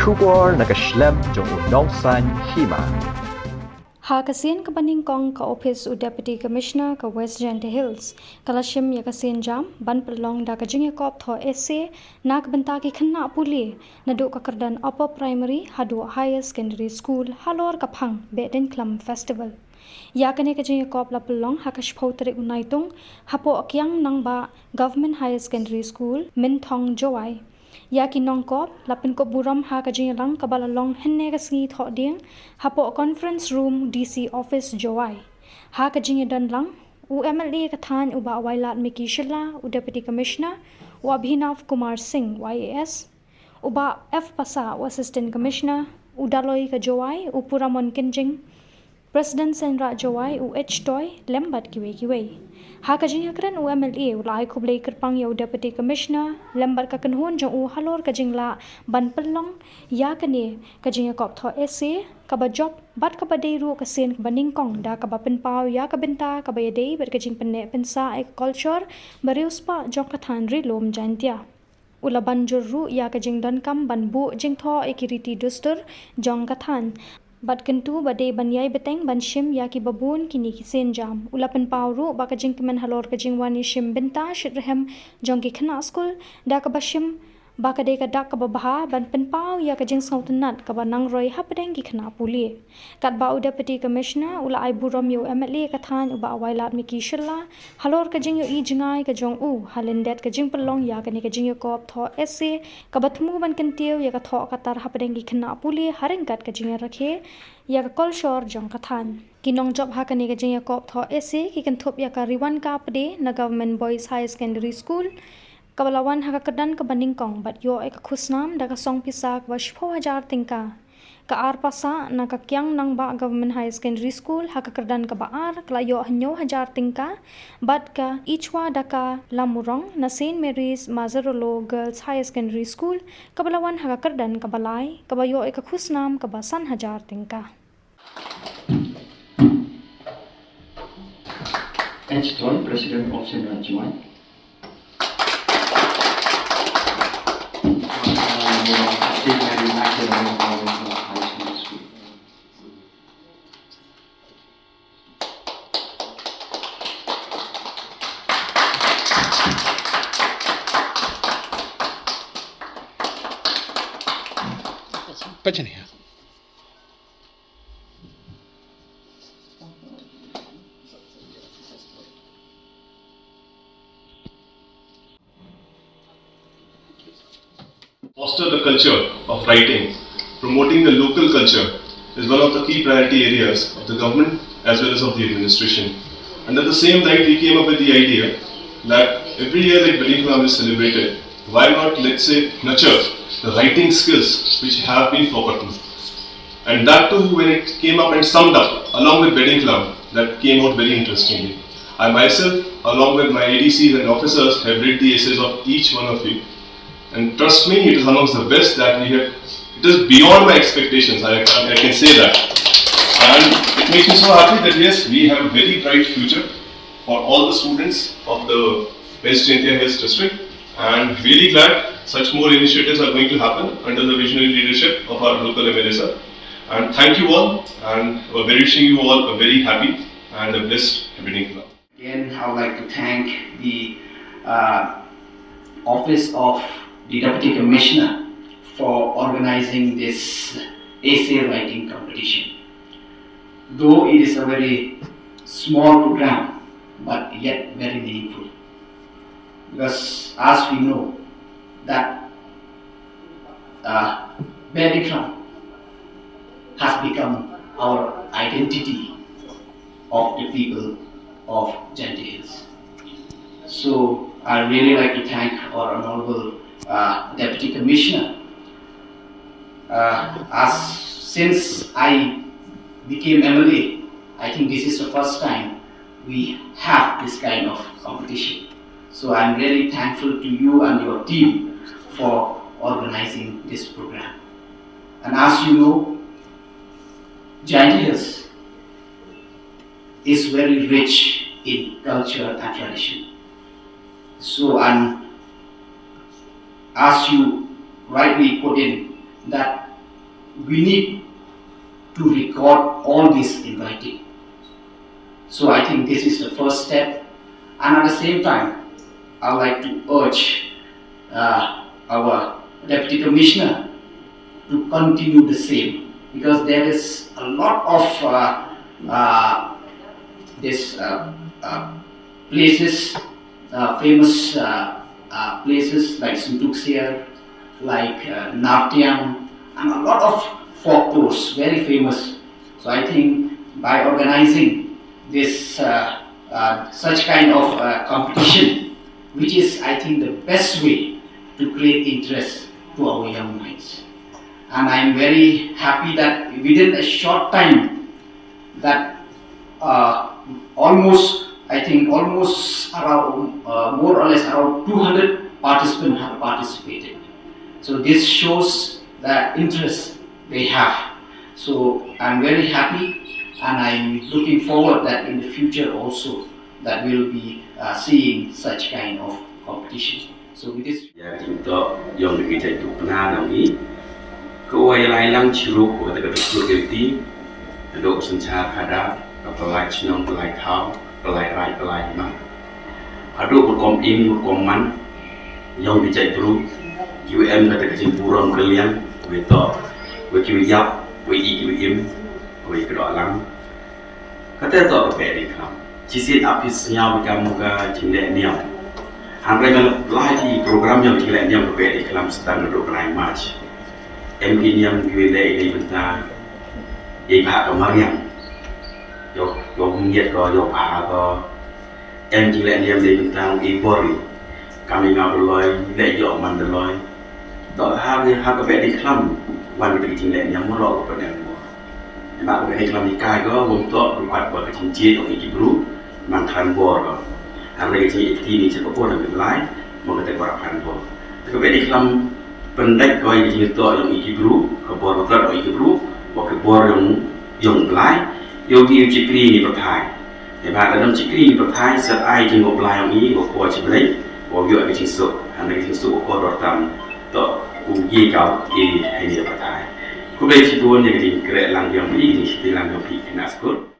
Shubor nakaslem jong unongsan Hima. Hakasin ka Behdienkhlam ka Ophis u Deputy Commissioner ka West Jante Hills kalashim ya kasin jam ban Pynlong da ka jingya kop tho ese nak benta ki khanna puli nadu ka kardan upper primary hadu higher secondary school Halor ka Phang Behdienkhlam festival ya kane ka jingya kop la Pynlong hakash phautre unaitung hapo akyang nang ba government higher secondary school Minthong Jowai ya ki nong kop lapin ko buram ha ka jing lang kabala long henne ka singi tho ding hapo conference room DC office Jowai ha ka jing dan lang u MLA ka than u ba wailat miki shilla u deputy commissioner u Abhinav Kumar Singh YAS u ba F Pasa u assistant commissioner u daloi ka Jowai u puramon kinjing President Senra Jowai u H toy lembat kiwe ha ka jing kran u MLA u lai khublei kerpang ya u deputy commissioner lembat ka kanhon jong u Halor ka jingla ban Pynlong ya kane ka jing kop tho ese ka ba job bat ka ba dei ru ka sen ka Behdienkhlam da ka ba pen pau ya ka benta ka ba dei ber ka jing penne pensa ek culture barius pa jong ka than ri lom jantia ula banjur ru ya ka jing dan kam ban bu jing tho ekiriti dustur jong ka than bat kentu bade banyai beteng ban shim ya ki babun kini ki sen jam ulapan pawru ba ka jing kiman Halor ka jing wani shim benta shitrehem jong ki khana school da ka bashim ba ka de ka dak ka baha ban pen paw ya ka jing sautanat ka ba nang roi hapdeng ki khana puli kat ba u deputy commissioner ula ai burom yo MLA ka than u ba wailat miki shilla Halor ka jing yo I jingai ka jong u halendet ka jing Pynlong ya ka ne ka jing yo kop tho ese ka bathmu ban kentiu ya ka tho ka tar hapdeng ki khana puli hareng kat ka jing rakhe ya ka kolshor jong ka than kinong job ha ka ne ka jing ya kop tho ese ki kan thop ya ka riwan ka pde na government boys high secondary school kabalawan ha ka kadan ka Behdienkhlam bat yo ek khusnam da ka song pisak wa 1000 tingka ka ar pasa na ka kyang nang ba government high secondary school ha ka kadan ka ba ar kla yo hanyo 1000 tingka bat ka ichwa da ka lamurong na St Mary's Mazarolo girls high secondary school kabalawan ha ka kadan ka balai ka ba yo ek khusnam ka ba san 1000 tingka H. President of Senra Jowai. St. Mary Magdalene High School. Bachane hai. Foster the culture of writing, promoting the local culture is one of the key priority areas of the government as well as of the administration. And at the same time, we came up with the idea that every year that Behdienkhlam is celebrated, why not, let's say, nurture the writing skills which have been forgotten. And that too, when it came up and summed up along with Behdienkhlam, that came out very interestingly. I myself, along with my ADCs and officers, have read the essays of each one of you. And trust me, it is amongst the best that we have. It is beyond my expectations, I can say that. And it makes me so happy that yes, we have a very bright future for all the students of the West Jante Hills district. And really glad such more initiatives are going to happen under the visionary leadership of our local MLA sir. And thank you all, and we're wishing you all a very happy and a blessed Behdienkhlam. Again, I would like to thank the Office of the Deputy Commissioner for organizing this essay writing competition. Though it is a very small program, but yet very meaningful. Because as we know that Behdienkhlam has become our identity of the people of Jante Hills. So I really like to thank our honorable Deputy Commissioner. Since I became MLA, I think this is the first time we have this kind of competition. So I'm really thankful to you and your team for organizing this program. And as you know, Jante Hills is very rich in culture and tradition. So, and as you rightly put in, that we need to record all this in writing. So I think this is the first step, and at the same time, I would like to urge our Deputy Commissioner to continue the same, because there is a lot of places, famous places like Suntuksir, like Natyam, and a lot of folklores, very famous. So I think by organizing this such kind of competition, which is I think the best way to create interest to our young minds. And I am very happy that within a short time that almost around more or less around 200 participants have participated. So this shows the interest they have. So I'm very happy, and I'm looking forward that in the future also that we'll be seeing such kind of competition. So with this. Yang kita itu pernah nangi, kau yang lain ciru kau tak betul ganti, dok sencar kada, pelai cinong pelai kau, pelai rai pelai mak. Aduh berkom berkoman, yang dijai bro, QM kata kesimpulan kalian, betul, QYap, QM, kedua alam. Kata tu Behdienkhlam, cisit Ophis-nya kamu ke cindek niam. Hampir lagi program yang tidak diam Behdienkhlam sedang duduk berai March. MP yang kita ini bentang, ibarat kemarin, yo mengiat ko, yo pahal ko. MP tidak diam di bentang ibori, kami ngabaloi, lejok mandaloi. Tak harga Behdienkhlam, wan kita tidak diam merok pada yang buat. Ibarat Behdienkhlam ikai ko, untuk rupat buat kecincin orang ikibru, mangkan bor ko. Hari ini ini cepat pun lebih lain, mengenai berapan pun. Tapi Behdienkhlam pendek kau yang itu yang ikibru, kebor betul yang ikibru, kebor yang lain, yogi cikri ini berthai. Hebat dalam cikri ini berthai, serai jenguk lain ini, kau cikri, kau juga kecinsuk, anda kecinsuk kau dortam, tak uji kau ini berthai. Kau boleh situan yang kerek lang yang ini, lang yang pergi kena skor.